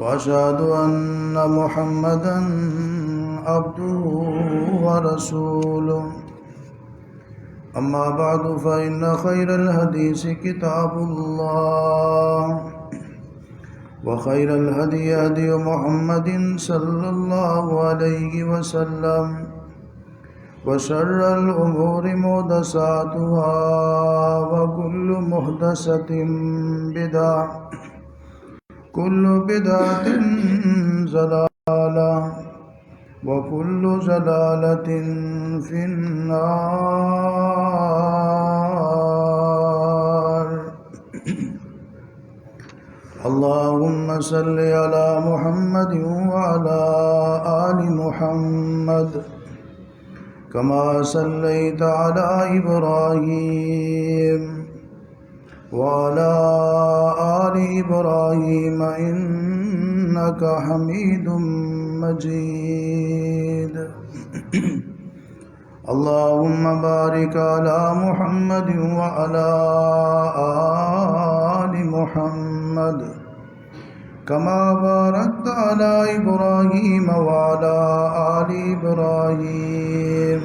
وأشهد أن محمدا عبده ورسوله أما بعد فإن خير الحديث كتاب الله وخير الهدي هدي محمد صلى الله عليه وسلم وشر الأمور محدثاتها وكل محدثة بدعة كل بدعة ضلالة وكل ضلالة في النار. اللهم صل على محمد وعلى آل محمد كما صليت على إبراهيم وعلى آل إبراهيم إنك حميد مجيد. اللهم بارك على محمد وعلى آل محمد كما باركت على إبراهيم وعلى آل إبراهيم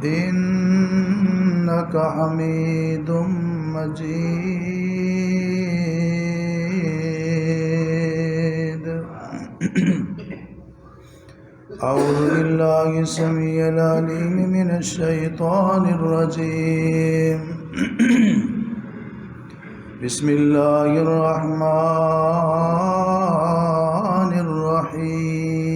إنك حميد مجيد. أعوذ بالله السميع العليم من الشيطان الرجيم. بسم الله الرحمن الرحيم.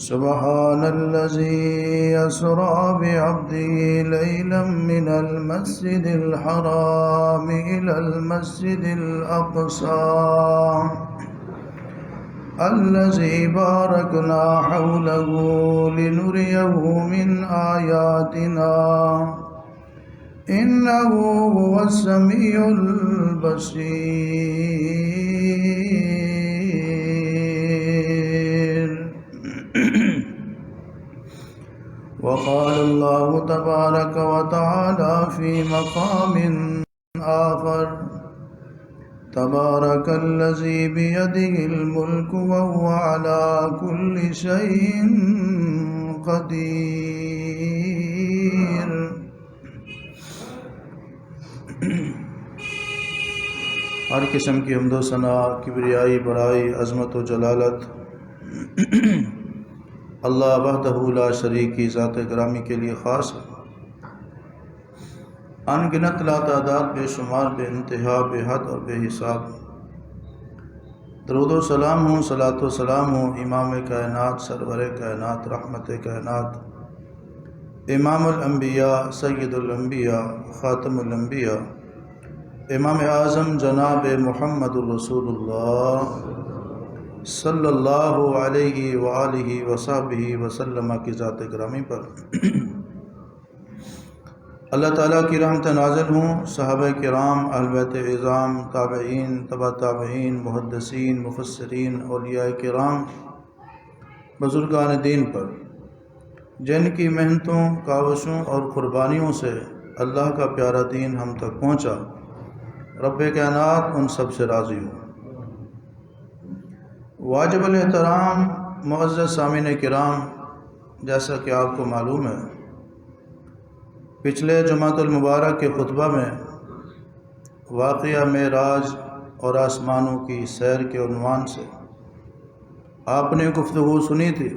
سبحان الذي أسرى بعبده ليلا من المسجد الحرام إلى المسجد الأقصى الذي باركنا حوله لنريه من آياتنا إنه هو السميع البصير. وقال الله تبارك وتعالى في مقام آخر: تبارك الذي بيده الملك وهو على كل شيء قدير. ہر قسم کی حمد و ثنا، کبریائی، بڑائی، عظمت و جلالت اللہ وحدہ لا شریک کی ذات گرامی کے لیے خاص ہے. ان گنت لا تعداد، بے شمار، بے انتہا، بے حد اور بے حساب درود و سلام ہوں، صلاۃ و سلام ہوں امام کائنات، سرور کائنات، رحمت کائنات، امام الانبیاء، سید الانبیاء، خاتم الانبیاء، امام اعظم جناب محمد الرسول اللہ صلی اللہ علیہ وآلہ وصحبہ وسلم کی ذات گرامی پر اللہ تعالیٰ کی رحمت نازل ہوں. صحابہ کرام، اہل بیت اعظام، تابعین، تبع تابعین، محدثین، مفسرین، اولیاء کرام، بزرگان دین پر جن کی محنتوں، کاوشوں اور قربانیوں سے اللہ کا پیارا دین ہم تک پہنچا. رب کائنات ان سب سے راضی ہو. واجب الاحترام معزز سامعین کرام، جیسا کہ آپ کو معلوم ہے، پچھلے جمعۃ المبارک کے خطبہ میں واقعہ معراج اور آسمانوں کی سیر کے عنوان سے آپ نے گفتگو سنی تھی،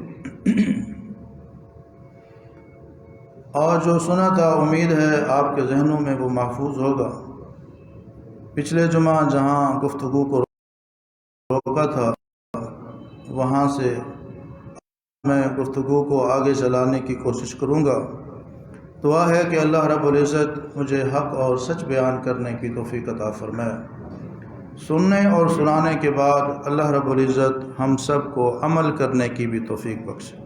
اور جو سنا تھا امید ہے آپ کے ذہنوں میں وہ محفوظ ہوگا. پچھلے جمعہ جہاں گفتگو کو روکا تھا وہاں سے میں گفتگو کو آگے چلانے کی کوشش کروں گا. دعا ہے کہ اللہ رب العزت مجھے حق اور سچ بیان کرنے کی توفیق عطا فرمائے. سننے اور سنانے کے بعد اللہ رب العزت ہم سب کو عمل کرنے کی بھی توفیق بخشے.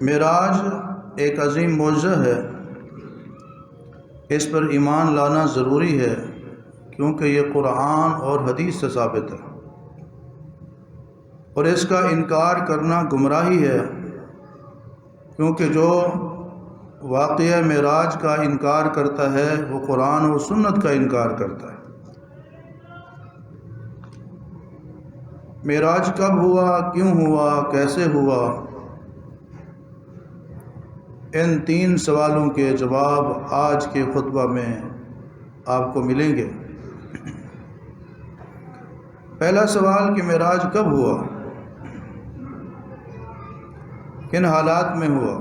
معراج ایک عظیم معجزہ ہے. اس پر ایمان لانا ضروری ہے کیونکہ یہ قرآن اور حدیث سے ثابت ہے، اور اس کا انکار کرنا گمراہی ہے، کیونکہ جو واقعہ معراج کا انکار کرتا ہے وہ قرآن و سنت کا انکار کرتا ہے۔ معراج کب ہوا، کیوں ہوا، کیسے ہوا، ان 3 سوالوں کے جواب آج کے خطبہ میں آپ کو ملیں گے۔ پہلا سوال کہ معراج کب ہوا، کن حالات میں ہوا؟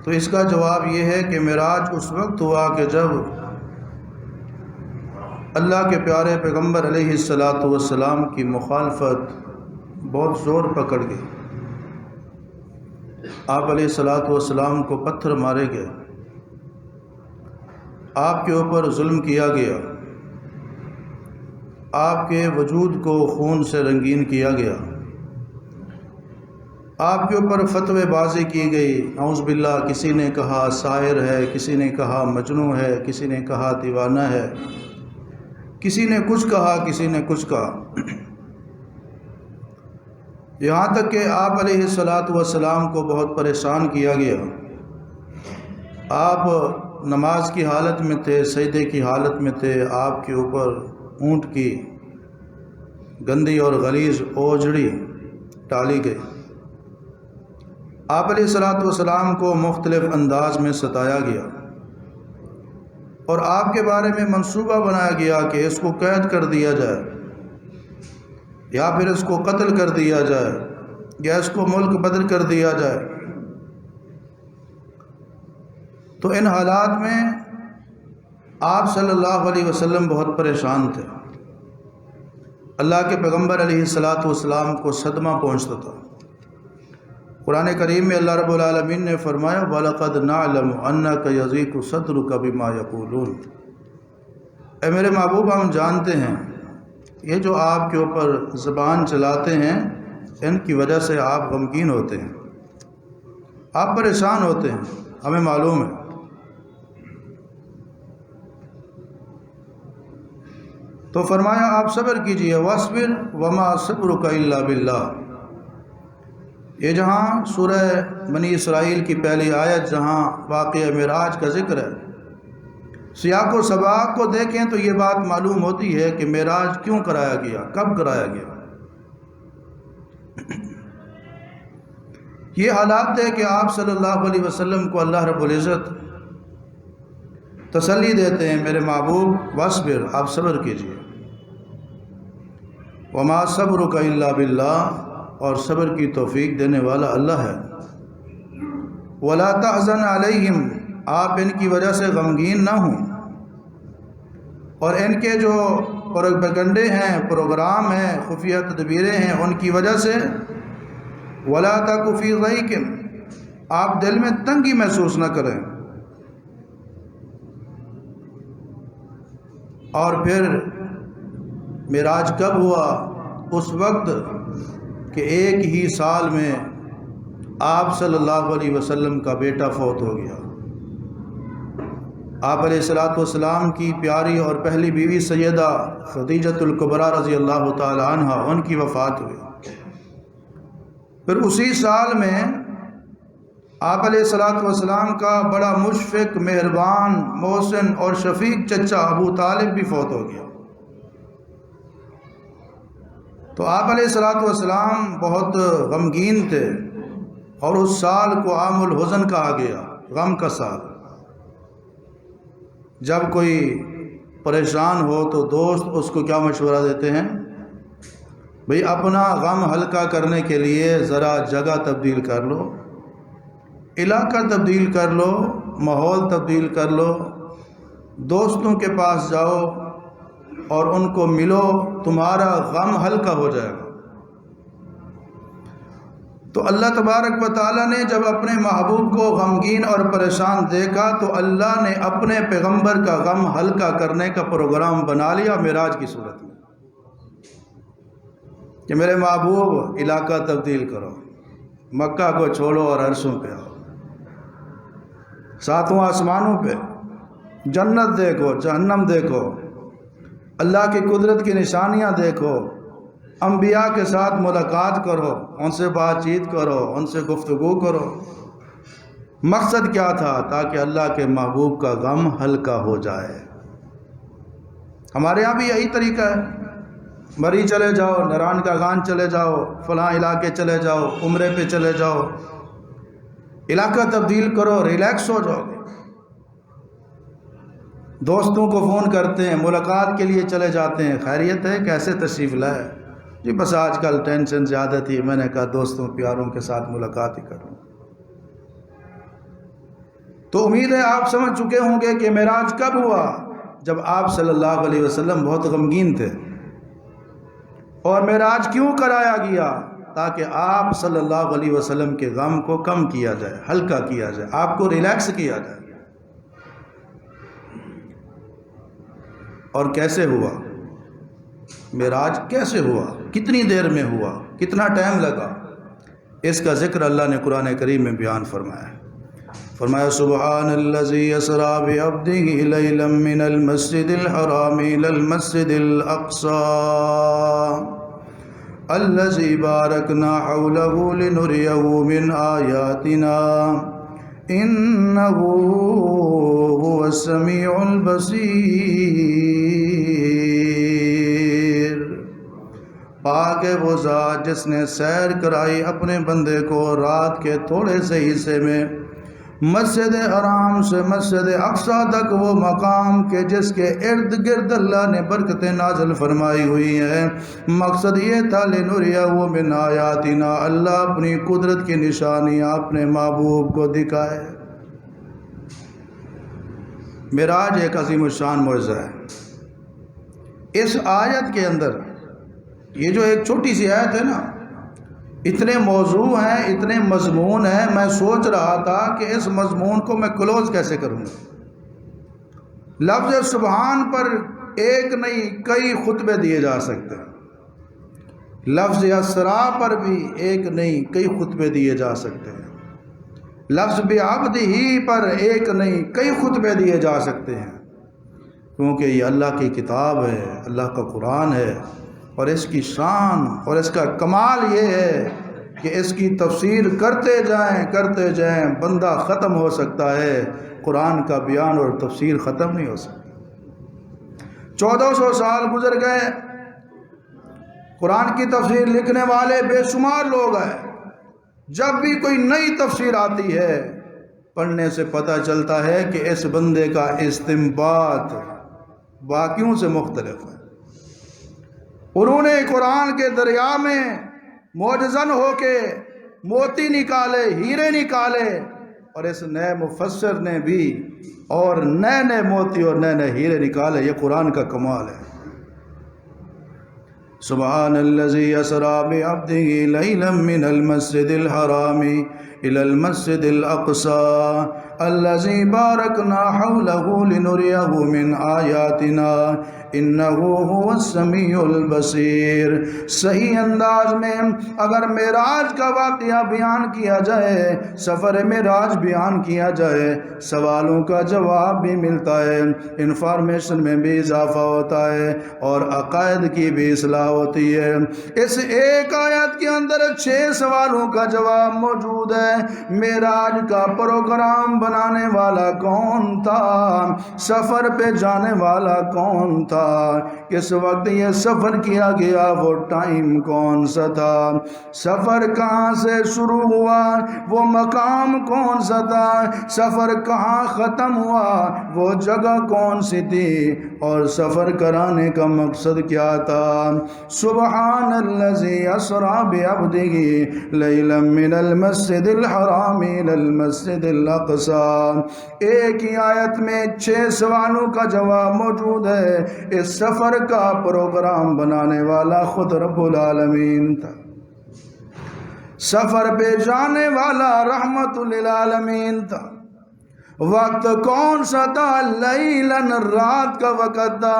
تو اس کا جواب یہ ہے کہ معراج اس وقت ہوا کہ جب اللہ کے پیارے پیغمبر علیہ الصلاۃ والسلام کی مخالفت بہت زور پکڑ گئی۔ آپ علیہ الصلاۃ والسلام کو پتھر مارے گئے، آپ کے اوپر ظلم کیا گیا، آپ کے وجود کو خون سے رنگین کیا گیا، آپ کے اوپر فتوے بازی کی گئی، اعوذ باللہ۔ کسی نے کہا ساحر ہے، کسی نے کہا مجنون ہے، کسی نے کہا دیوانہ ہے، کسی نے کچھ کہا، کسی نے کچھ کہا، یہاں تک کہ آپ علیہ الصلاۃ والسلام کو بہت پریشان کیا گیا۔ آپ نماز کی حالت میں تھے، سجدے کی حالت میں تھے، آپ کے اوپر اونٹ کی گندی اور غلیظ اوجڑی ڈالی گئی۔ آپ علیہ الصلاۃ والسلام کو مختلف انداز میں ستایا گیا اور آپ کے بارے میں منصوبہ بنایا گیا کہ اس کو قید کر دیا جائے، یا پھر اس کو قتل کر دیا جائے، یا اس کو ملک بدر کر دیا جائے۔ تو ان حالات میں آپ صلی اللہ علیہ وسلم بہت پریشان تھے۔ اللہ کے پیغمبر علیہ الصلاۃ والسلام کو صدمہ پہنچتا تھا۔ قرآن کریم میں اللہ رب العالمین نے فرمایا وَلَقَدْ نَعْلَمُ أَنَّكَ يَضِيقُ صَدْرُكَ بِمَا يَقُولُونَ، اے میرے محبوب ہم جانتے ہیں یہ جو آپ کے اوپر زبان چلاتے ہیں ان کی وجہ سے آپ غمگین ہوتے ہیں، آپ پریشان ہوتے ہیں، ہمیں معلوم ہے۔ تو فرمایا آپ صبر کیجئے، وَاصْبِرْ وَمَا صَبْرُكَ إِلَّا بِاللَّهِ۔ یہ جہاں سورہ بنی اسرائیل کی پہلی آیت جہاں واقعہ معراج کا ذکر ہے، سیاق و سباق کو دیکھیں تو یہ بات معلوم ہوتی ہے کہ معراج کیوں کرایا گیا، کب کرایا گیا۔ یہ حالات ہے کہ آپ صلی اللہ علیہ وسلم کو اللہ رب العزت تسلی دیتے ہیں، میرے محبوب واصبر، آپ صبر کیجئے، وما صبرک الا باللہ، اور صبر کی توفیق دینے والا اللہ ہے، ولا تحزن علیہم، آپ ان کی وجہ سے غمگین نہ ہوں، اور ان کے جو پروپیگنڈے ہیں، پروگرام ہیں، خفیہ تدبیریں ہیں، ان کی وجہ سے ولا تک فی ضیق، آپ دل میں تنگی محسوس نہ کریں۔ اور پھر معراج کب ہوا؟ اس وقت کہ ایک ہی سال میں آپ صلی اللہ علیہ وسلم کا بیٹا فوت ہو گیا۔ آپ علیہ الصلاۃ والسلام کی پیاری اور پہلی بیوی سیدہ خدیجۃ الکبریٰ رضی اللہ تعالی عنہ، ان کی وفات ہوئی۔ پھر اسی سال میں آپ علیہ الصلاۃ والسلام کا بڑا مشفق، مہربان، محسن اور شفیق چچا ابو طالب بھی فوت ہو گیا۔ تو آپ علیہ الصلاۃ والسلام بہت غمگین تھے، اور اس سال کو عام الحزن کہا گیا، غم کا سال۔ جب کوئی پریشان ہو تو دوست اس کو کیا مشورہ دیتے ہیں؟ بھئی اپنا غم ہلکا کرنے کے لیے ذرا جگہ تبدیل کر لو، علاقہ تبدیل کر لو، ماحول تبدیل کر لو، دوستوں کے پاس جاؤ اور ان کو ملو، تمہارا غم ہلکا ہو جائے گا۔ تو اللہ تبارک و تعالیٰ نے جب اپنے محبوب کو غمگین اور پریشان دیکھا تو اللہ نے اپنے پیغمبر کا غم ہلکا کرنے کا پروگرام بنا لیا معراج کی صورت میں، کہ میرے محبوب علاقہ تبدیل کرو، مکہ کو چھوڑو اور عرشوں پہ آؤ، ساتواں آسمانوں پہ جنت دیکھو، جہنم دیکھو، اللہ کی قدرت کی نشانیاں دیکھو، انبیاء کے ساتھ ملاقات کرو، ان سے بات چیت کرو، ان سے گفتگو کرو، مقصد کیا تھا؟ تاکہ اللہ کے محبوب کا غم ہلکا ہو جائے۔ ہمارے ہاں بھی یہی طریقہ ہے، مری چلے جاؤ، نران کا گان چلے جاؤ، فلاں علاقے چلے جاؤ، عمرے پہ چلے جاؤ، علاقہ تبدیل کرو، ریلیکس ہو جاؤ گے۔ دوستوں کو فون کرتے ہیں، ملاقات کے لیے چلے جاتے ہیں، خیریت ہے، کیسے تشریف لائے؟ جی بس آج کل ٹینشن زیادہ تھی، میں نے کہا دوستوں پیاروں کے ساتھ ملاقات ہی کروں۔ تو امید ہے آپ سمجھ چکے ہوں گے کہ معراج کب ہوا؟ جب آپ صلی اللہ علیہ وسلم بہت غمگین تھے۔ اور معراج کیوں کرایا گیا؟ تاکہ آپ صلی اللہ علیہ وسلم کے غم کو کم کیا جائے، ہلکا کیا جائے، آپ کو ریلیکس کیا جائے۔ اور کیسے ہوا معراج؟ کیسے ہوا؟ کتنی دیر میں ہوا؟ کتنا ٹائم لگا؟ اس کا ذکر اللہ نے قرآن کریم میں بیان فرمایا ہے۔ فرمایا سبحان الذی اسری بعبدہ لیلا من المسجد الحرام الی المسجد الاقصی الذی بارکنا حولہ لنریہ من آیاتنا انہ هو السمیع البصیر۔ پاک ہے وہ ذات جس نے سیر کرائی اپنے بندے کو رات کے تھوڑے سے حصے میں مسجد حرام سے مسجد اقصی تک، وہ مقام کے جس کے ارد گرد اللہ نے برکتیں نازل فرمائی ہوئی ہیں۔ مقصد یہ تھا لنریہ من آیاتنا، اللہ اپنی قدرت کی نشانیاں اپنے محبوب کو دکھائے۔ معراج ایک عظیم الشان معجزہ ہے۔ اس آیت کے اندر یہ جو ایک چھوٹی سی آیت ہے نا، اتنے موضوع ہیں، اتنے مضمون ہیں، میں سوچ رہا تھا کہ اس مضمون کو میں کلوز کیسے کروں گا۔ لفظ سبحان پر ایک نہیں کئی خطبے دیے جا سکتے ہیں، لفظ اسرا پر بھی ایک نہیں کئی خطبے دیے جا سکتے ہیں، لفظ بعبدہ پر ایک نہیں کئی خطبے دیے جا سکتے ہیں، کیونکہ یہ اللہ کی کتاب ہے، اللہ کا قرآن ہے۔ اور اس کی شان اور اس کا کمال یہ ہے کہ اس کی تفسیر کرتے جائیں بندہ ختم ہو سکتا ہے، قرآن کا بیان اور تفسیر ختم نہیں ہو سکتا۔ 1400 سال گزر گئے، قرآن کی تفسیر لکھنے والے بے شمار لوگ ہیں۔ جب بھی کوئی نئی تفسیر آتی ہے، پڑھنے سے پتہ چلتا ہے کہ اس بندے کا استنباط باقیوں سے مختلف ہے۔ انہوں نے قرآن کے دریا میں معجزن ہو کے موتی نکالے، ہیرے نکالے، اور اس نئے مفسر نے بھی اور نئے موتی اور نئے ہیرے نکالے۔ یہ قرآن کا کمال ہے۔ سبحان الذی اسری بعبدہ لیلا من المسجد الحرام الی المسجد الاقصی الذی بارکنا حولہ لنریہ من آیاتنا انہ هو السمیع البصیر۔ صحیح انداز میں اگر معراج کا واقعہ بیان کیا جائے، سفر معراج بیان کیا جائے، سوالوں کا جواب بھی ملتا ہے، انفارمیشن میں بھی اضافہ ہوتا ہے اور عقائد کی بھی اصلاح ہوتی ہے۔ اس ایک آیت کے اندر 6 سوالوں کا جواب موجود ہے۔ معراج کا پروگرام بنانے والا کون تھا؟ سفر پہ جانے والا کون تھا؟ کس وقت یہ سفر کیا گیا؟ وہ ٹائم کون سا تھا؟ سفر کہاں سے شروع ہوا؟ وہ مقام کون سا تھا؟ سفر کہاں ختم ہوا؟ وہ جگہ کون سی تھی؟ اور سفر کرانے کا مقصد کیا تھا؟ سبحان الذی اسری بعبدہ لیلا من المسجد الحرام الی المسجد الاقصی۔ ایک ہی آیت میں 6 سوالوں کا جواب موجود ہے۔ اس سفر کا پروگرام بنانے والا خود رب العالمین تھا، سفر پہ جانے والا رحمت للعالمین تھا۔ وقت کون سا تھا؟ لیلاً، رات کا وقت تھا۔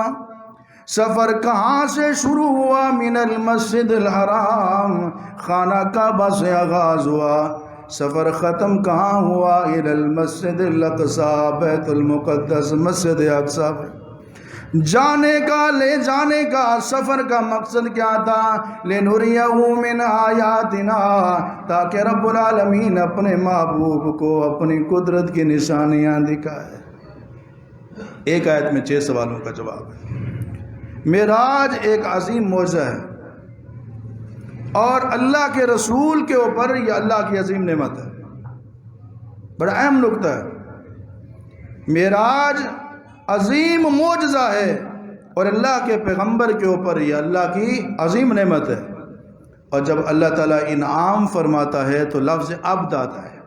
سفر کہاں سے شروع ہوا؟ من المسجد الحرام، خانہ کعبہ سے آغاز ہوا۔ سفر ختم کہاں ہوا؟ الی المسجد الاقصی، بیت المقدس، مسجد اقصی۔ جانے کا لے جانے کا سفر کا مقصد کیا تھا؟ لِنُرِيَهُ مِنْ آیاتنا، تاکہ رب العالمین اپنے محبوب کو اپنی قدرت کی نشانیاں دکھائے۔ ایک آیت میں 6 سوالوں کا جواب ہے۔ معراج ایک عظیم معجزہ ہے اور اللہ کے رسول کے اوپر یہ اللہ کی عظیم نعمت ہے، بڑا اہم نقطہ ہے۔ معراج عظیم معجزہ ہے اور اللہ کے پیغمبر کے اوپر یہ اللہ کی عظیم نعمت ہے۔ اور جب اللہ تعالیٰ انعام فرماتا ہے تو لفظ عبد آتا ہے،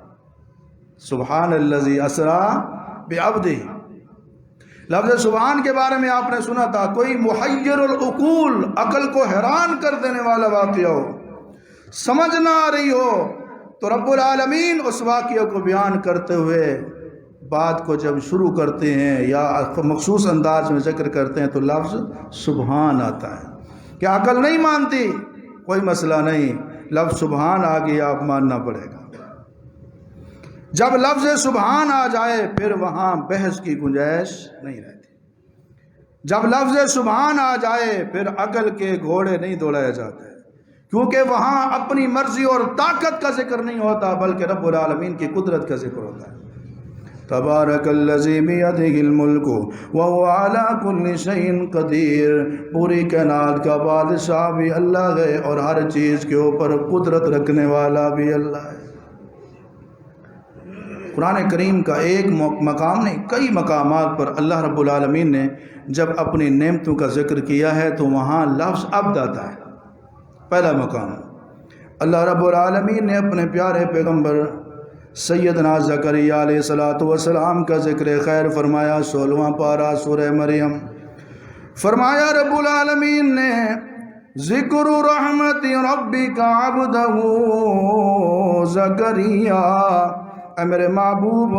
سبحان الذی اسری بعبدہ۔ لفظ سبحان کے بارے میں آپ نے سنا تھا، کوئی محیر العقول، عقل کو حیران کر دینے والا واقعہ ہو، سمجھ نہ آ رہی ہو، تو رب العالمین اس واقعہ کو بیان کرتے ہوئے بات کو جب شروع کرتے ہیں یا مخصوص انداز میں ذکر کرتے ہیں تو لفظ سبحان آتا ہے۔ کیا عقل نہیں مانتی؟ کوئی مسئلہ نہیں، لفظ سبحان آ گیا، آپ ماننا پڑے گا۔ جب لفظ سبحان آ جائے پھر وہاں بحث کی گنجائش نہیں رہتی۔ جب لفظ سبحان آ جائے پھر عقل کے گھوڑے نہیں دوڑائے جاتے، کیونکہ وہاں اپنی مرضی اور طاقت کا ذکر نہیں ہوتا بلکہ رب العالمین کی قدرت کا ذکر ہوتا ہے۔ تبارک الذی بیدہ الملک وہو علی کل شیء قدیر، پوری کائنات کا بادشاہ بھی اللہ ہے اور ہر چیز کے اوپر قدرت رکھنے والا بھی اللہ ہے۔ قرآن کریم کا ایک مقام نہیں، کئی مقامات پر اللہ رب العالمین نے جب اپنی نعمتوں کا ذکر کیا ہے تو وہاں لفظ عبد آتا ہے۔ پہلا مقام اللہ رب العالمین نے اپنے پیارے پیغمبر سیدنا زکریہ علیہ السلام کا ذکر خیر فرمایا، 16واں پارہ سورہ مریم۔ فرمایا رب العالمین نے ذکر رحمت ربک عبدہ زکریہ، اے میرے محبوب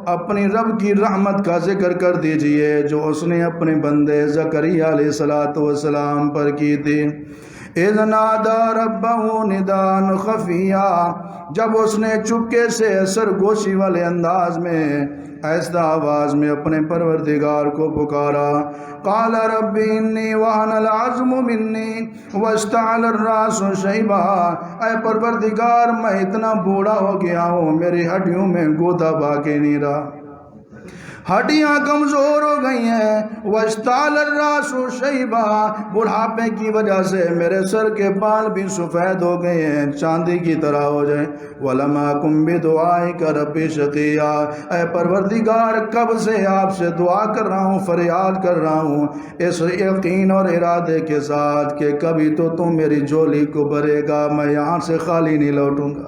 اپنی رب کی رحمت کا ذکر کر دیجئے جو اس نے اپنے بندے زکریہ علیہ السلام پر کی تھی۔ اذ نادى ربه نداء خفیا، جب اس نے چپکے سے سرگوشی والے انداز میں آہستہ آواز میں اپنے پروردگار کو پکارا۔ قال رب انی وہن العظم منی واشتعل الراس شیبا، اے پروردگار میں اتنا بوڑھا ہو گیا ہوں، میری ہڈیوں میں گودا باقی نہیں رہا، ہڈیاں کمزور ہو گئی ہیں۔ واشتعل الراس شیبا، بڑھاپے کی وجہ سے میرے سر کے بال بھی سفید ہو گئے ہیں، چاندی کی طرح ہو جائیں۔ ولم اکن بدعائک رب شقیا، اے پروردگار کب سے آپ سے دعا کر رہا ہوں، فریاد کر رہا ہوں اس یقین اور ارادے کے ساتھ کہ کبھی تو تم میری جھولی کو بھرے گا، میں یہاں سے خالی نہیں لوٹوں گا۔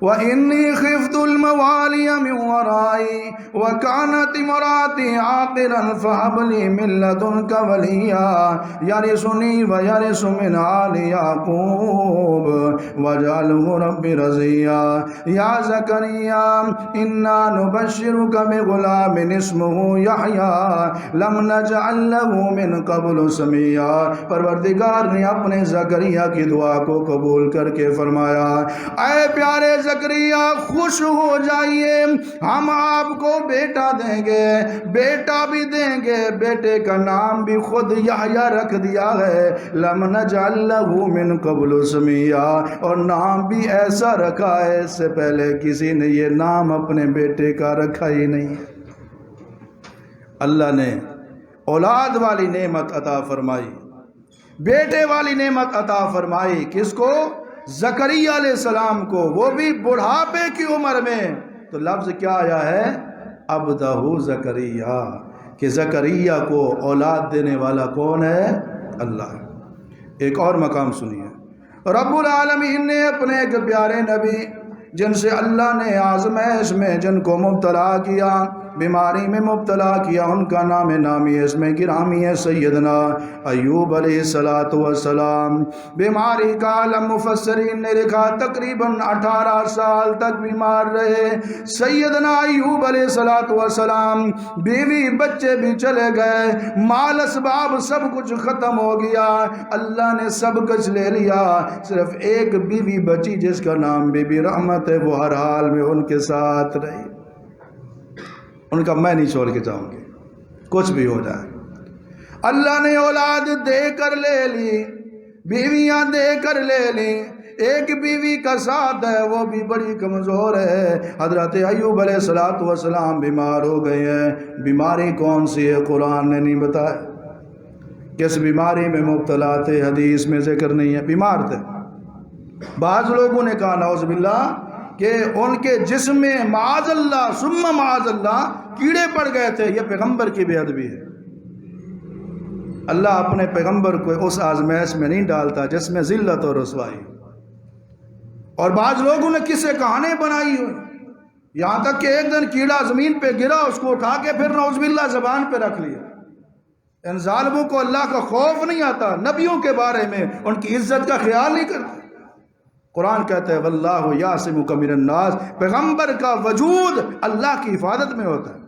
وَإِنِّي خِفْتُ الْمَوَالِيَ مِنْ وَرَائِي وَكَانَتِ امْرَأَتِي عَاقِرًا فَهَبْ لِي مِن لَّدُنكَ وَلِيًّا يَرِثُنِي وَيَرِثُ مِنْ آلِ يَعْقُوبَ وَاجْعَلْهُ رَبِّ رَضِيًّا يَا زَكَرِيَّا إِنَّا نُبَشِّرُكَ بِغُلَامٍ اسْمُهُ يَحْيَىٰ لَمْ نَجْعَل لَّهُ مِن قَبْلُ سَمِيًّا۔ پروردگار نے اپنے زکریا کی دعا کو قبول کر کے فرمایا، اے پیارے زکریا خوش ہو جائیے، ہم آپ کو بیٹا دیں گے، بیٹا بھی دیں گے، بیٹے کا نام بھی خود یحییٰ رکھ دیا ہے۔ لم نجعل لہ من قبل سمیا، اور نام بھی ایسا رکھا ہے اس سے پہلے کسی نے یہ نام اپنے بیٹے کا رکھا ہی نہیں۔ اللہ نے اولاد والی نعمت عطا فرمائی، بیٹے والی نعمت عطا فرمائی، کس کو؟ زکریا علیہ السلام کو، وہ بھی بڑھاپے کی عمر میں۔ تو لفظ کیا آیا ہے؟ عبدہ زکریا، کہ زکریا کو اولاد دینے والا کون ہے؟ اللہ۔ ایک اور مقام سنیے، رب العالمین نے اپنے ایک پیارے نبی جن سے اللہ نے آزمائش میں جن کو مبتلا کیا، بیماری میں مبتلا کیا، ان کا نام نامی اس میں گرامی ہے سیدنا ایوب علیہ السلام۔ بیماری کا عالم مفسرین نے لکھا تقریباً 18 سال تک بیمار رہے سیدنا ایوب علیہ السلام، بیوی بچے بھی چلے گئے، مال اسباب سب کچھ ختم ہو گیا، اللہ نے سب کچھ لے لیا، صرف ایک بیوی بچی جس کا نام بی بی رحمت ہے، وہ ہر حال میں ان کے ساتھ رہی، ان کا میں نہیں چھوڑ کے جاؤں گی۔ کچھ بھی ہو جائے۔ اللہ نے اولاد دے کر لے لی، بیویاں دے کر لے لی، ایک بیوی کا ساتھ ہے وہ بھی بڑی کمزور ہے۔ حضرت ایوب علیہ السلام بیمار ہو گئے ہیں۔ بیماری کون سی ہے قرآن نے نہیں بتایا، کس بیماری میں مبتلا تھے حدیث میں ذکر نہیں ہے، بیمار تھے۔ بعض لوگوں نے کہا نعوذ باللہ کہ ان کے جسم میں معاذ اللہ ثم معاذ اللہ کیڑے پڑ گئے تھے۔ یہ پیغمبر کی بے ادبی ہے۔ اللہ اپنے پیغمبر کو اس آزمائش میں نہیں ڈالتا جس میں ذلت اور رسوائی۔ اور بعض لوگوں نے کسے کہانی بنائی ہوئی، یہاں تک کہ ایک دن کیڑا زمین پہ گرا، اس کو اٹھا کے پھر نعوذ باللہ زبان پہ رکھ لیا۔ ان ظالموں کو اللہ کا خوف نہیں آتا، نبیوں کے بارے میں ان کی عزت کا خیال نہیں کرتے۔ قرآن کہتا ہے واللہ یعصمک من الناس، پیغمبر کا وجود اللہ کی حفاظت میں ہوتا ہے۔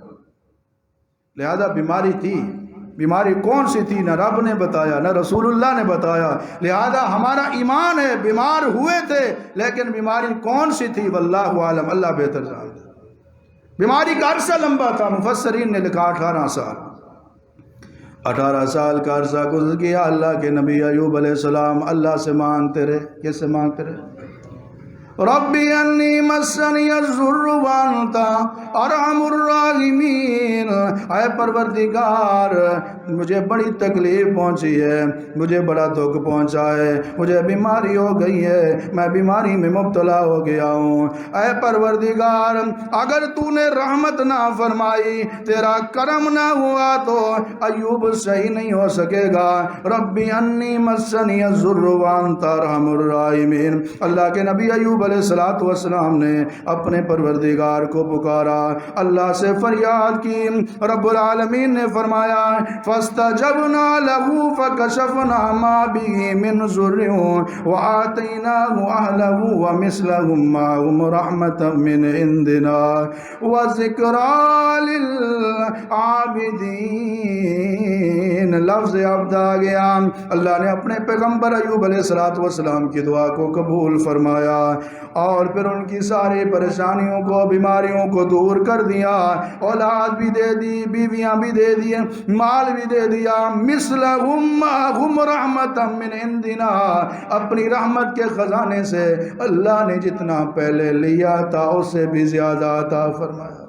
لہذا بیماری تھی، بیماری کون سی تھی نہ رب نے بتایا نہ رسول اللہ نے بتایا۔ لہذا ہمارا ایمان ہے بیمار ہوئے تھے، لیکن بیماری کون سی تھی واللہ عالم، اللہ بہتر جانتا۔ بیماری کا عرصہ لمبا تھا، مفسرین نے لکھا 18 سال۔ 18 سال کا عرصہ گزر گیا۔ اللہ کے نبی ایوب علیہ السلام اللہ سے مانگتے رہے۔ کس سے مانگتے رہے؟ ربی انی مسنی الضر وانت ارحم الراحمین، اے پروردگار مجھے بڑی تکلیف پہنچی ہے، مجھے بڑا دکھ پہنچا ہے، مجھے بیماری ہو گئی ہے، میں بیماری میں مبتلا ہو گیا ہوں۔ اے پروردگار اگر تو نے رحمت نہ فرمائی، تیرا کرم نہ ہوا تو ایوب صحیح نہیں ہو سکے گا۔ ربی انی مسنی الضر وانت ارحم الراحمین۔ اللہ کے نبی ایوب علیہ السلام نے اپنے پروردگار کو پکارا، اللہ سے فریاد کی۔ رب العالمین نے فرمایا فاستجبنا له فكشفنا ما به من ضر وآتيناه أهله ومثلهم معهم رحمة من عندنا وذكرى للعابدين۔ لفظ عبد آ گیا۔ اللہ نے اپنے پیغمبر ایوب علیہ السلام کی دعا کو قبول فرمایا اور پھر ان کی ساری پریشانیوں کو بیماریوں کو دور کر دیا۔ اولاد بھی دے دی، بیویاں بھی دے دی، مال بھی دے دیا۔ مثلہم معہم رحمت من عندنا، اپنی رحمت کے خزانے سے اللہ نے جتنا پہلے لیا تھا اس سے بھی زیادہ عطا فرمایا۔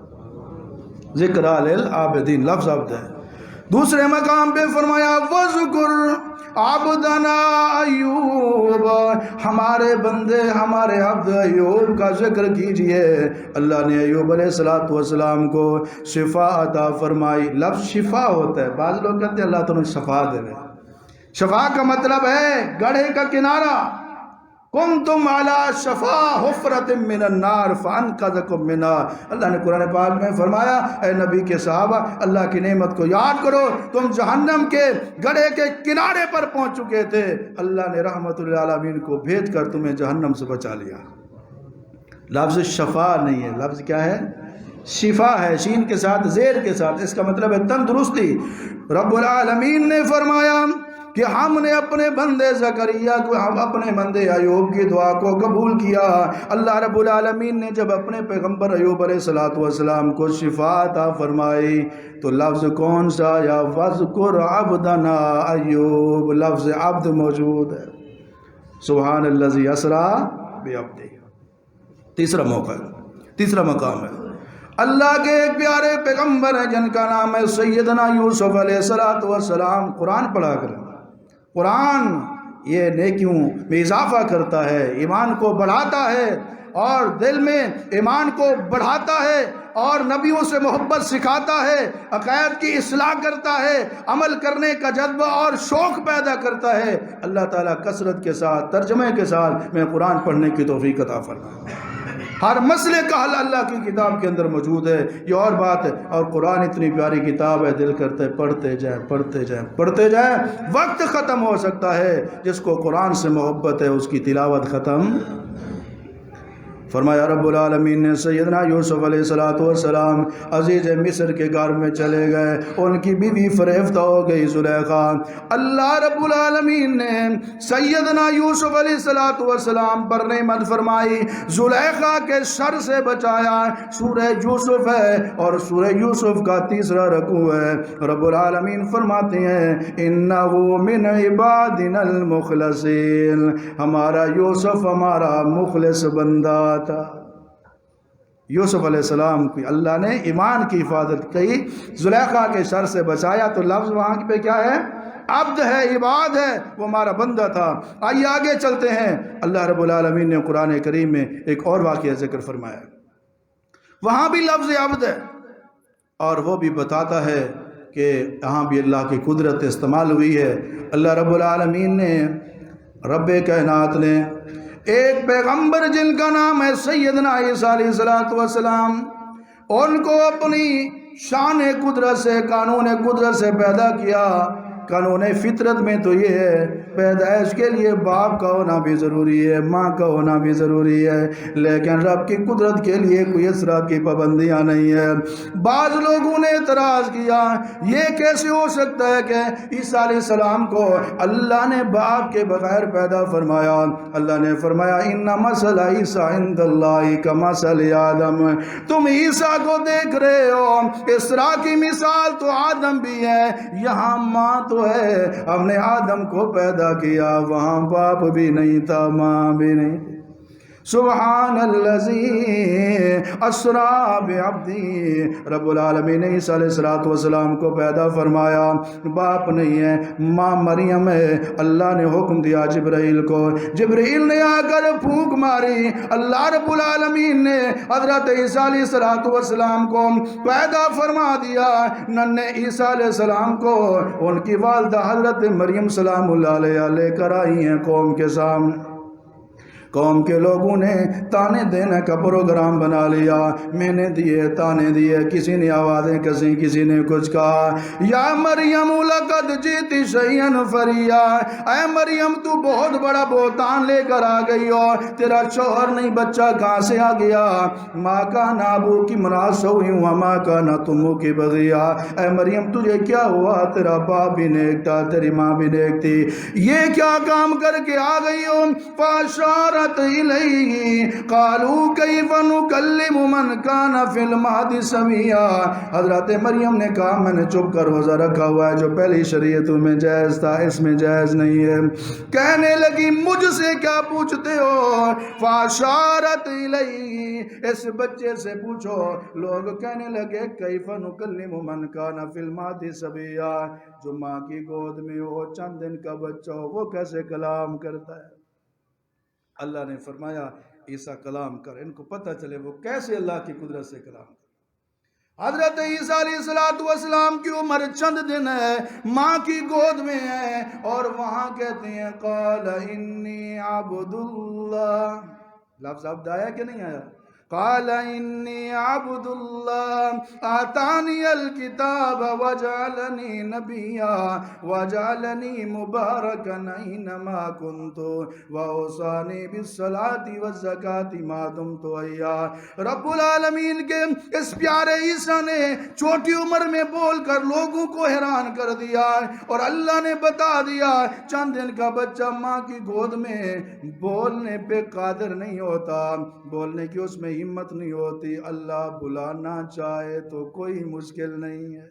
ذکر للعابدین، لفظ عبد ہے۔ دوسرے مقام پہ فرمایا وَذْكُرْ عبدنا ایوب، ہمارے بندے ہمارے عبد ایوب کا ذکر کیجئے۔ اللہ نے ایوب علیہ السلام کو شفا عطا فرمائی۔ لفظ شفا ہوتا ہے، بعض لوگ کہتے ہیں اللہ تعالیٰ نے شفا دے رہے۔ شفا کا مطلب ہے گڑھے کا کنارہ۔ کنتم علی شفا حفرۃ من النار فانقذکم منها، اللہ نے قرآن پاک میں فرمایا اے نبی کے صحابہ اللہ کی نعمت کو یاد کرو، تم جہنم کے گڑھے کے کنارے پر پہنچ چکے تھے، اللہ نے رحمت للعالمین کو بھیج کر تمہیں جہنم سے بچا لیا۔ لفظ شفا نہیں ہے، لفظ کیا ہے؟ شفا ہے، شین کے ساتھ زیر کے ساتھ، اس کا مطلب ہے تندرستی۔ رب العالمین نے فرمایا کہ ہم نے اپنے بندے زکریا کو، ہم اپنے بندے ایوب کی دعا کو قبول کیا۔ اللہ رب العالمین نے جب اپنے پیغمبر ایوب علیہ السلام کو شفا عطا فرمائی تو لفظ کون سا؟ یا وَذْكُرْ عَبْدَنَا ایوب، لفظ عبد موجود ہے۔ سبحان الذی اسریٰ بعبدہ۔ تیسرا موقع ہے، تیسرا مقام ہے۔ اللہ کے ایک پیارے پیغمبر ہیں جن کا نام ہے سیدنا یوسف علیہ السلام۔ قرآن پڑھا کریں۔ قرآن یہ نیکیوں میں اضافہ کرتا ہے، ایمان کو بڑھاتا ہے اور دل میں ایمان کو بڑھاتا ہے اور نبیوں سے محبت سکھاتا ہے، عقائد کی اصلاح کرتا ہے، عمل کرنے کا جذبہ اور شوق پیدا کرتا ہے۔ اللہ تعالیٰ کثرت کے ساتھ ترجمے کے ساتھ میں قرآن پڑھنے کی توفیق عطا فرمائے۔ ہر مسئلے کا حل اللہ کی کتاب کے اندر موجود ہے، یہ اور بات ہے۔ اور قرآن اتنی پیاری کتاب ہے، دل کرتا ہے پڑھتے جائیں پڑھتے جائیں پڑھتے جائیں۔ وقت ختم ہو سکتا ہے، جس کو قرآن سے محبت ہے اس کی تلاوت ختم۔ فرمایا رب العالمین نے سیدنا یوسف علیہ السلام عزیز مصر کے گھر میں چلے گئے، ان کی بیوی فریفتہ ہو گئی زلیخا۔ اللہ رب العالمین نے سیدنا یوسف علیہ السلام پر نعمت فرمائی، زلیخا کے شر سے بچایا۔ سورہ یوسف ہے اور سورہ یوسف کا تیسرا رکوع ہے۔ رب العالمین فرماتے ہیں انہو من عبادنا المخلصین، ہمارا یوسف ہمارا مخلص بندہ تھا۔ یوسف علیہ السلام کی اللہ نے ایمان کی حفاظت کی، زلیخا کے شر سے بچایا، تو لفظ وہاں پہ کیا ہے؟ عبد ہے، عباد ہے، وہ ہمارا بندہ تھا۔ آئیے آگے چلتے ہیں۔ اللہ رب العالمین نے قرآن کریم میں ایک اور واقعہ ذکر فرمایا، وہاں بھی لفظ عبد ہے، اور وہ بھی بتاتا ہے کہ یہاں بھی اللہ کی قدرت استعمال ہوئی ہے۔ اللہ رب العالمین نے، رب کائنات نے ایک پیغمبر جن کا نام ہے سیدنا عیسیٰ علیہ السلام، ان کو اپنی شان قدرت سے، قانون قدرت سے پیدا کیا۔ قانون فطرت میں تو یہ ہے، پیدائش کے لیے باپ کا ہونا بھی ضروری ہے، ماں کا ہونا بھی ضروری ہے، لیکن رب کی قدرت کے لیے کوئی اس طرح کی پابندیاں نہیں ہے۔ بعض لوگوں نے اعتراض کیا، یہ کیسے ہو سکتا ہے کہ عیسیٰ علیہ السلام کو اللہ نے باپ کے بغیر پیدا فرمایا؟ اللہ نے فرمایا ان مثل عیسیٰ عند اللہ کمثل آدم، تم عیسیٰ کو دیکھ رہے ہو، اس طرح کی مثال تو آدم بھی ہے، یہاں ماں تو ہے، ہم نے آدم کو پیدا کیا، وہاں باپ بھی نہیں تھا، ماں بھی نہیں تھی۔ سبحان الذی اسریٰ بعبدہ، رب العالمین نے عیسیٰ علیہ السلام کو پیدا فرمایا، باپ نہیں ہے، ماں مریم ہے۔ اللہ نے حکم دیا جبرائیل کو، جبرائیل نے آ کر پھونک ماری، اللہ رب العالمین نے حضرت عیسیٰ علیہ السلام کو پیدا فرما دیا۔ ننھے عیسیٰ علیہ السلام کو ان کی والدہ حضرت مریم سلام اللہ علیہ لے کر آئی ہیں قوم کے سامنے۔ قوم کے لوگوں نے تانے دینے کا پروگرام بنا لیا، میں نے دیے، تانے دیے، کسی نے آوازیں کسی، کسی نے کچھ کہا، یا مریم لقد جئت شیئا فریا، اے مریم تو بہت بڑا بہتان لے کر آ گئی ہو، تیرا شوہر نہیں، بچہ کہاں سے آ گیا؟ ماں کان ابوکی امرأ سوء وما کانت امک بغیا، اے مریم تجھے کیا ہوا؟ تیرا باپ بھی نیک تھا، تیری ماں بھی نیک تھی، یہ کیا کام کر کے آ گئی ہو؟ فاشارت الیہ قالوا کیف نکلم من کان فی المہد صبیا، حضرت مریم نے کہا میں نے چپ کر روزہ رکھا ہوا ہے، جو پہلی شریعتوں میں جائز تھا اس میں جائز نہیں ہے۔ کہنے لگی مجھ سے کیا پوچھتے ہو؟ فاشارت الیہ، اس بچے سے پوچھو۔ لوگ کہنے لگے کیف نکلم من کان فی المہد صبیا، جو ماں کی گود میں ہو، چند دن کا بچہ ہو، وہ کیسے کلام کرتا ہے؟ اللہ نے فرمایا عیسیٰ کلام کر، ان کو پتہ چلے وہ کیسے اللہ کی قدرت سے کلام کر۔ حضرت عیسیٰ علیہ السلام کی عمر چند دن ہے، ماں کی گود میں ہے، اور وہاں کہتے ہیں قال انی عبد اللہ، لفظ عبد آیا کہ نہیں آیا؟ قال انی عبد اللہ آتانی الکتاب وجعلنی نبیا وجعلنی مبارکا اینما کنت واوصانی بالصلاة والزکاة ما دمت حیا۔ رب العالمین کے اس پیارے عیسیٰ نے چھوٹی عمر میں بول کر لوگوں کو حیران کر دیا، اور اللہ نے بتا دیا چند دن کا بچہ ماں کی گود میں بولنے پہ قادر نہیں ہوتا، بولنے کی اس میں ہمت نہیں ہوتی، اللہ بلانا چاہے تو کوئی مشکل نہیں ہے۔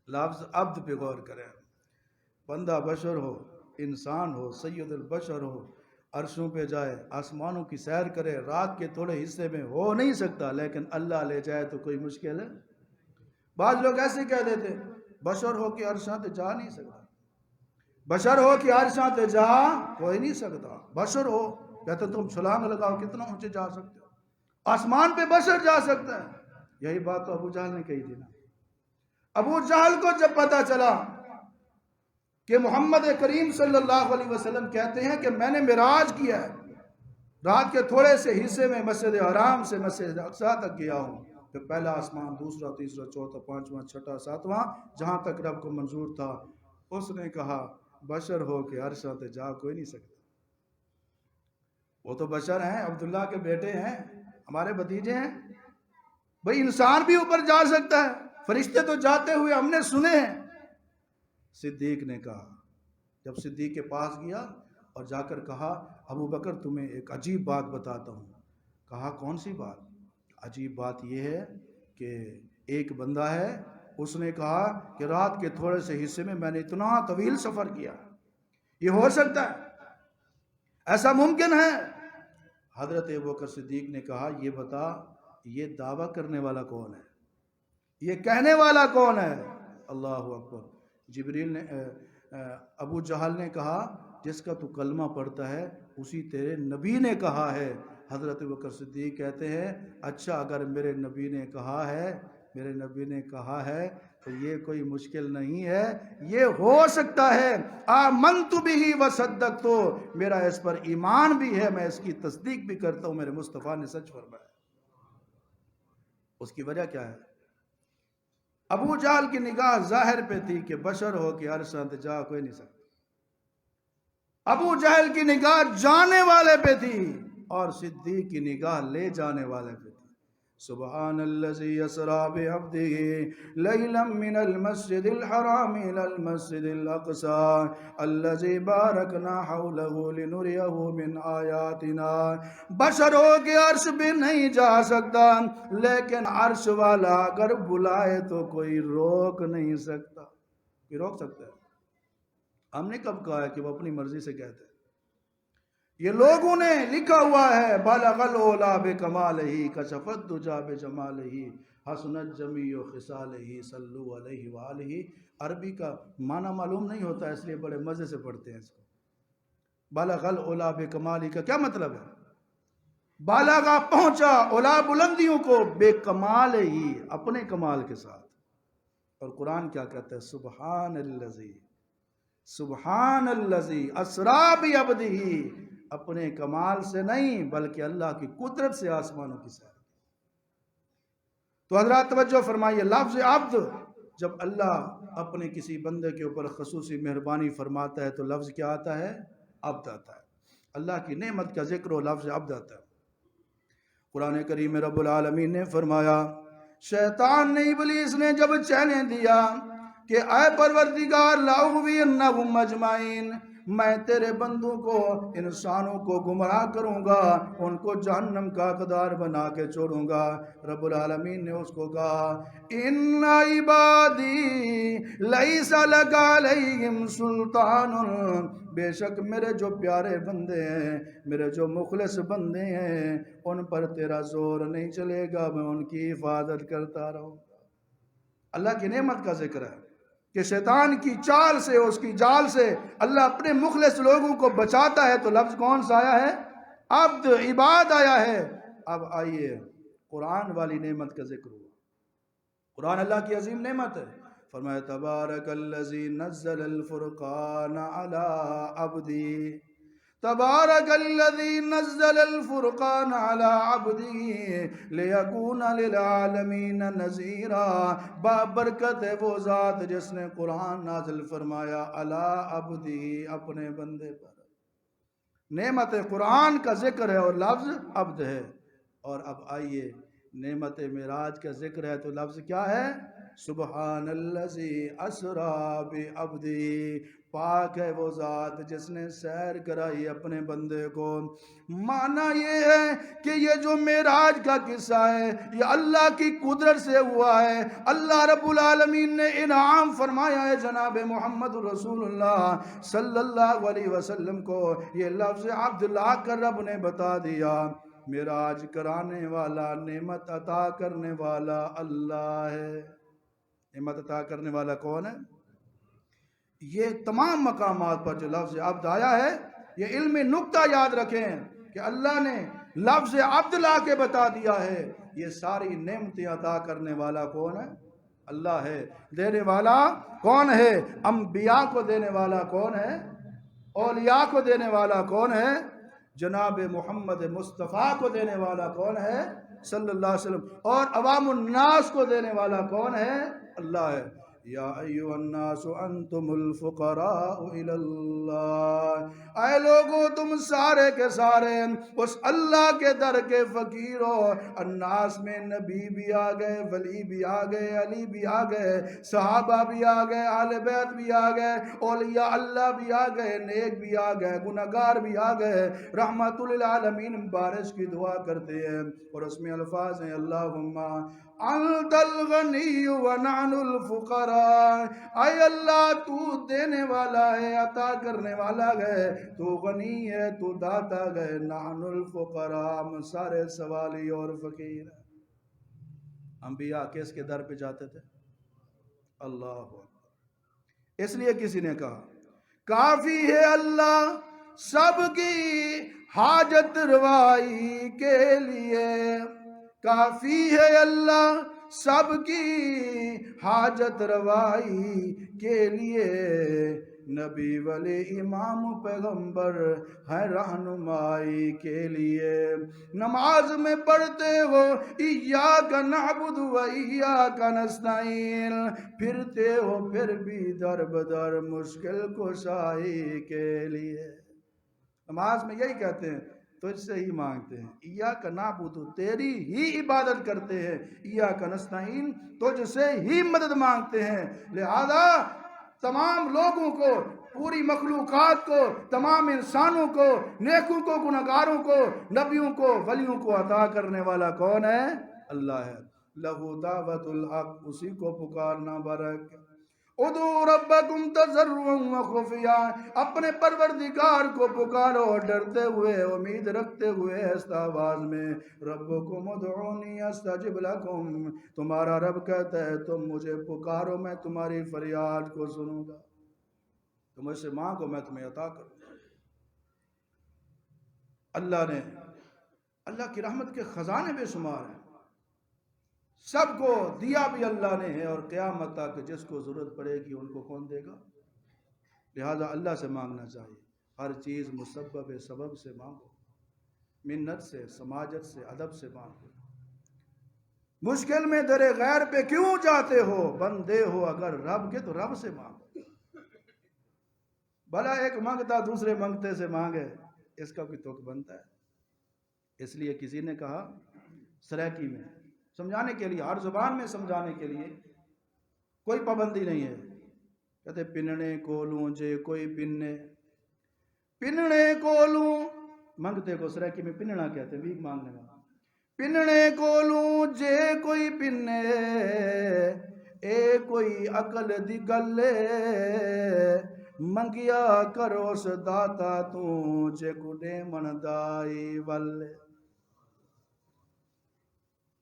لفظ عبد پہ غور کریں، بندہ بشر ہو، انسان ہو، سید البشر ہو، عرشوں پہ جائے، آسمانوں کی سیر کرے، رات کے تھوڑے حصے میں ہو نہیں سکتا، لیکن اللہ لے جائے تو کوئی مشکل ہے؟ بعض لوگ ایسے کہہ دیتے بشر ہو کہ عرشاں تے جا نہیں سکتا، بشر ہو کہ عرشاں تے جا کوئی نہیں سکتا، بشر ہو کہتے تم چھلانگ لگاؤ کتنا اونچے جا سکتے ہو، آسمان پہ بشر جا سکتا ہے۔ یہی بات تو ابو جہل نے کہی تھی نا۔ ابو جہل کو جب پتا چلا کہ محمد کریم صلی اللہ علیہ وسلم کہتے ہیں کہ میں نے معراج کیا ہے، رات کے تھوڑے سے حصے میں مسجد حرام سے مسجد اقصی تک گیا ہوں، پھر پہلا آسمان، دوسرا، تیسرا، چوتھا، پانچواں، چھٹا، ساتواں، جہاں تک رب کو منظور تھا، اس نے کہا بشر ہو کہ عرشاں تے جا کوئی نہیں سکتا۔ وہ تو بشر ہیں، عبداللہ کے بیٹے ہیں، ہمارے بھتیجے ہیں. بھئی انسان بھی اوپر جا سکتا ہے، فرشتے تو جاتے ہوئے ہم نے سنے ہیں. صدیق نے کہا، جب صدیق کے پاس گیا اور جا کر کہا ابو بکر تمہیں ایک عجیب بات بتاتا ہوں. کہا کون سی بات؟ عجیب بات یہ ہے کہ ایک بندہ ہے، اس نے کہا کہ رات کے تھوڑے سے حصے میں نے اتنا طویل سفر کیا. یہ ہو سکتا ہے؟ ایسا ممکن ہے؟ حضرت ابوبکر صدیق نے کہا یہ بتا، یہ دعویٰ کرنے والا کون ہے؟ یہ کہنے والا کون ہے؟ اللہ اکبر. جبریل نے ابو جہل نے کہا جس کا تو کلمہ پڑھتا ہے اسی تیرے نبی نے کہا ہے. حضرت ابوبکر صدیق کہتے ہیں اچھا اگر میرے نبی نے کہا ہے تو یہ کوئی مشکل نہیں ہے، یہ ہو سکتا ہے. آمنت بہ وصدقت، میرا اس پر ایمان بھی ہے، میں اس کی تصدیق بھی کرتا ہوں، میرے مصطفیٰ نے سچ فرمایا. اس کی وجہ کیا ہے؟ ابو جہل کی نگاہ ظاہر پہ تھی کہ بشر ہو کے عرصہ جا کوئی نہیں سکتا. ابو جہل کی نگاہ جانے والے پہ تھی اور صدیق کی نگاہ لے جانے والے پہ تھی. سبحان الذی اسری بعبدہ لیلا من المسجد الحرام الى المسجد الاقصى الذی بارکنا حولہ لنریہ من آیاتنا. بشر ہو کے عرش بھی نہیں جا سکتا، لیکن عرش والا اگر بلائے تو کوئی روک نہیں سکتا. کوئی روک سکتا ہے؟ ہم نے کب کہا ہے کہ وہ اپنی مرضی سے کہتے ہیں؟ یہ لوگوں نے لکھا ہوا ہے بالغ العلا بکمالہ کشف الدجی بجمالہ حسنت جمیع خصالہ صلو علیہ وآلہ. عربی کا معنی معلوم نہیں ہوتا اس لیے بڑے مزے سے پڑھتے ہیں اس کو. بالغ العلا بکمالہ کا کیا مطلب ہے؟ بالغ پہنچا علا بلندیوں کو بے کمال ہی، اپنے کمال کے ساتھ. اور قرآن کیا کہتا ہے؟ سبحان الذی اسری بعبدہ، اپنے کمال سے نہیں بلکہ اللہ کی قدرت سے آسمانوں کی سیر. تو حضرات توجہ فرمائیے، لفظ عبد جب اللہ اپنے کسی بندے کے اوپر خصوصی مہربانی فرماتا ہے تو لفظ کیا آتا ہے؟ عبد آتا ہے. اللہ کی نعمت کا ذکر ہو لفظ عبد آتا ہے. قرآن کریم میں رب العالمین نے فرمایا شیطان نے ابلیس نے جب چیلنج دیا کہ اے پروردگار لاغوینہم اجمعین، میں تیرے بندوں کو انسانوں کو گمراہ کروں گا، ان کو جہنم کا حقدار بنا کے چھوڑوں گا. رب العالمین نے اس کو کہا ان عبادی لیس لک علیہم سلطان، بے شک میرے جو پیارے بندے ہیں، میرے جو مخلص بندے ہیں، ان پر تیرا زور نہیں چلے گا، میں ان کی حفاظت کرتا رہوں گا. اللہ کی نعمت کا ذکر ہے کہ شیطان کی چال سے، اس کی جال سے اللہ اپنے مخلص لوگوں کو بچاتا ہے. تو لفظ کون سا آیا ہے؟ عبد، عباد آیا ہے. اب آئیے قرآن والی نعمت کا ذکر ہوا. قرآن اللہ کی عظیم نعمت ہے. فرمایا تبارک الذی نزل الفرقان علی عبدہ، تبارک الذی نزل الفرقان علی عبدہ لیکون للعالمین نذیرا. بابرکت ہے وہ ذات جس نے قرآن نازل فرمایا علی عبدہ، اپنے بندے پر. نعمت قرآن کا ذکر ہے اور لفظ عبد ہے. اور اب آئیے نعمت معراج کا ذکر ہے تو لفظ کیا ہے؟ سبحان الذی اسری بعبدہ، پاک ہے وہ ذات جس نے سیر کرائی اپنے بندے کو. معنی یہ ہے کہ یہ جو معراج کا قصہ ہے یہ اللہ کی قدرت سے ہوا ہے. اللہ رب العالمین نے انعام فرمایا ہے جناب محمد رسول اللہ صلی اللہ علیہ وسلم کو. یہ لفظ عبد لا کر رب نے بتا دیا معراج کرانے والا، نعمت عطا کرنے والا اللہ ہے. نعمت عطا کرنے والا کون ہے؟ یہ تمام مقامات پر جو لفظ عبد آیا ہے یہ علمی نکتہ یاد رکھیں کہ اللہ نے لفظ عبد لا کے بتا دیا ہے. یہ ساری نعمتیں عطا کرنے والا کون ہے؟ اللہ ہے. دینے والا کون ہے؟ انبیاء کو دینے والا کون ہے؟ اولیاء کو دینے والا کون ہے؟ جناب محمد مصطفیٰ کو دینے والا کون ہے؟ صلی اللہ علیہ وسلم. اور عوام الناس کو دینے والا کون ہے؟ اللہ ہے. یا ایھا الناس انتم الفقراء الی اللہ، اے لوگو تم سارے کے سارے اس اللہ کے در کے فقیر ہو۔ الناس میں نبی بھی آ گئے، ولی بھی آ گئے، علی بھی آ گئے، صحابہ بھی آ گئے، اہل بیت بھی آ گئے، اولیاء اللہ بھی آ گئے، نیک بھی آ گئے، گنہگار بھی آ گئے، رحمت للعالمین بارش کی دعا کرتے ہیں، اور اس میں الفاظ ہیں اللہم انت الغنی ونحن الفقراء، اے اللہ تو دینے والا ہے، عطا کرنے والا ہے، تو غنی ہے، تو داتا ہے، نحن الفقراء ہم سارے سوالی اور فقیر ہیں۔ انبیاء کس کے در پہ جاتے تھے؟ اللہ اکبر۔ اس لیے کسی نے کہا کافی ہے اللہ سب کی حاجت روائی کے لیے، کافی ہے اللہ سب کی حاجت روائی کے لیے، نبی ولی امام پیغمبر ہے رہنمائی کے لیے۔ نماز میں پڑھتے ہو ایاک نعبد و ایاک نستعین، پھرتے ہو پھر بھی در بدر مشکل کشائی کے لیے۔ نماز میں یہی کہتے ہیں تجھ سے ہی مانگتے ہیں، ایاک نعبد تیری ہی عبادت کرتے ہیں، ایاک نستعین تجھ سے ہی مدد مانگتے ہیں۔ لہذا تمام لوگوں کو، پوری مخلوقات کو، تمام انسانوں کو، نیکوں کو، گنہگاروں کو، نبیوں کو، ولیوں کو عطا کرنے والا کون ہے؟ اللہ ہے۔ لہو دعوت الحق، اسی کو پکارنا برک۔ ادعوا ربکم تضرعا وخفیا، اپنے پروردگار کو پکارو ڈرتے ہوئے، امید رکھتے ہوئے اس آواز میں۔ ربکم ادعونی استجب لکم، تمہارا رب کہتا ہے تم مجھے پکارو میں تمہاری فریاد کو سنوں گا، تم مجھ سے مانگو میں تمہیں عطا کروں گا۔ اللہ کی رحمت کے خزانے بے شمار ہیں، سب کو دیا بھی اللہ نے ہے، اور قیامت تک جس کو ضرورت پڑے گی ان کو کون دے گا؟ لہذا اللہ سے مانگنا چاہیے، ہر چیز مسبب سبب سے مانگو، منت سے، سماجت سے، ادب سے مانگو۔ مشکل میں در غیر پہ کیوں جاتے ہو، بندے ہو اگر رب کے تو رب سے مانگو۔ بھلا ایک مانگتا دوسرے مانگتے سے مانگے، اس کا کوئی توق بنتا ہے؟ اس لیے کسی نے کہا سریکی میں سمجھانے کے لیے، ہر زبان میں سمجھانے کے لیے کوئی پابندی نہیں ہے، کہتے پننے کولوں جے کوئی پننے کولوں، منگتے کو سریکی میں پننا کہتے ہیں، بھیک مانگنے والا۔ پننے کولوں جے کوئی پنے، اے کوئی عقل دی گلے، منگیا کرو اس داتا تو جے کڈے من دائی والے۔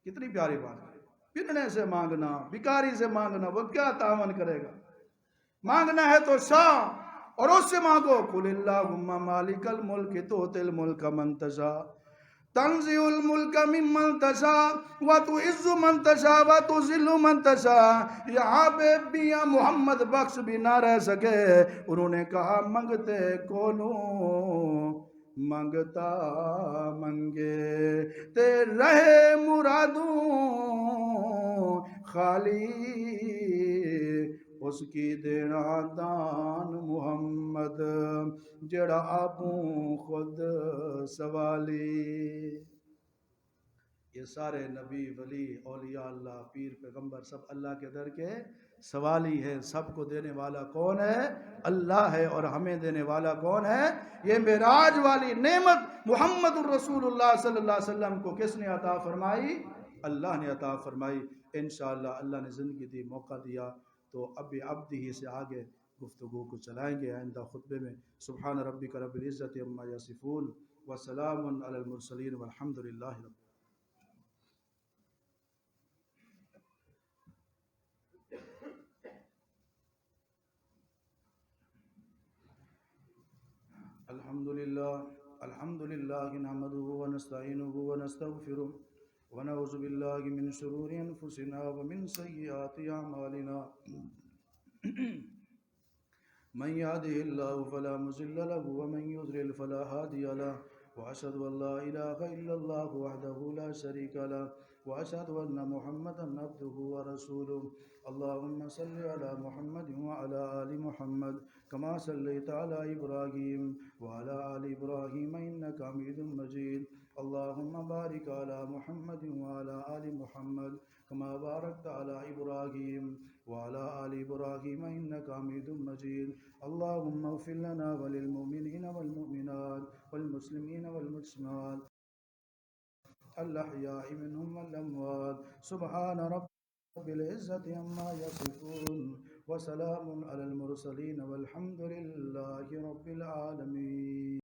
کتنی پیاری بات ہے، پننے سے مانگنا، بیکاری سے مانگنا، وہ کیا تعاون کرے گا؟ مانگنا ہے تو شاہ اور اس سے مانگو۔ قل اللہم مالک الملک تؤتی الملک من تشاء تنزع الملک ممن تشاء وتعز من تشاء وتذل من تشاء۔ یہاں پہ میاں محمد بخش بھی نہ رہ سکے، انہوں نے کہا منگتے کونوں منگتا منگے تے رہے مرادوں خالی، اس کی دینا دان محمد جڑا آپوں خود سوالی۔ یہ سارے نبی، ولی، اولیاء اللہ، پیر، پیغمبر سب اللہ کے در کے سوالی ہے۔ سب کو دینے والا کون ہے؟ اللہ ہے، اور ہمیں دینے والا کون ہے؟ یہ معراج والی نعمت محمد الرسول اللہ صلی اللہ علیہ وسلم کو کس نے عطا فرمائی؟ اللہ نے عطا فرمائی۔ انشاءاللہ اللہ نے زندگی دی، موقع دیا تو اب عبد ہی سے آگے گفتگو کو چلائیں گے آئندہ خطبے میں۔ سبحان ربک رب العزت عما یصفون وسلام علی المرسلین والحمد للہ رب الحمد للہ نحمده ونستعینه ونستغفره ونعوذ باللہ من شرور انفسنا ومن سیئات اعمالنا، من يهده الله فلا مضل له ومن يضلل فلا هادي له، واشهد ان لا اله الا الله وحده لا شريك له، وأشهد أن محمدا عبده ورسوله. اللهم صل على محمد وعلى آل محمد كما صليت على إبراهيم وعلى آل إبراهيم إنك حميد مجيد. اللهم بارك على محمد وعلى آل محمد كما باركت على إبراهيم وعلى آل إبراهيم إنك حميد مجيد. اللهم اغفر لنا وللمؤمنين والمؤمنات والمسلمين والمسلمات الأحياء منهم والأموات. سبحان رب العزة عما يصفون وسلام على المرسلين والحمد لله رب العالمين.